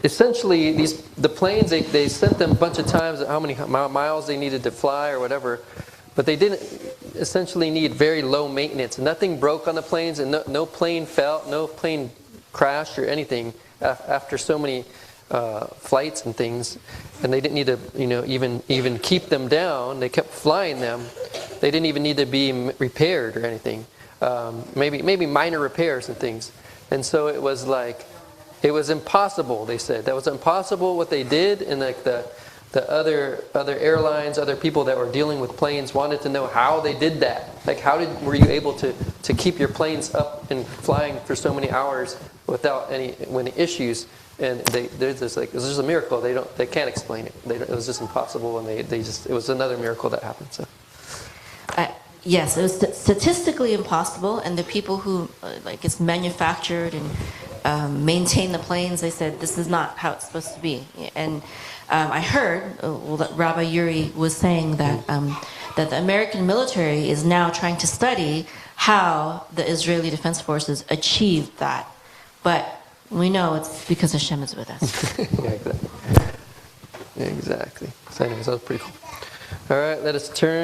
essentially, the planes, they sent them a bunch of times how many miles they needed to fly or whatever, but they didn't essentially need very low maintenance. Nothing broke on the planes, and no plane fell, no plane crashed or anything after so many flights and things. And they didn't need to, even keep them down. They kept flying them. They didn't even need to be repaired or anything. Maybe minor repairs and things. And so it was impossible. They said that was impossible what they did, and like the other airlines, other people that were dealing with planes wanted to know how they did that. Like, were you able to keep your planes up and flying for so many hours without any issues? And there's just like, it was just a miracle. They can't explain it. It was just impossible, and it was another miracle that happened. So. Yes, it was statistically impossible, and the people who it's manufactured and maintain the planes, they said this is not how it's supposed to be. And I heard that Rabbi Uri was saying that that the American military is now trying to study how the Israeli Defense Forces achieved that, but we know it's because Hashem is with us. Yeah, exactly. So anyways, that was pretty cool. All right, let us turn.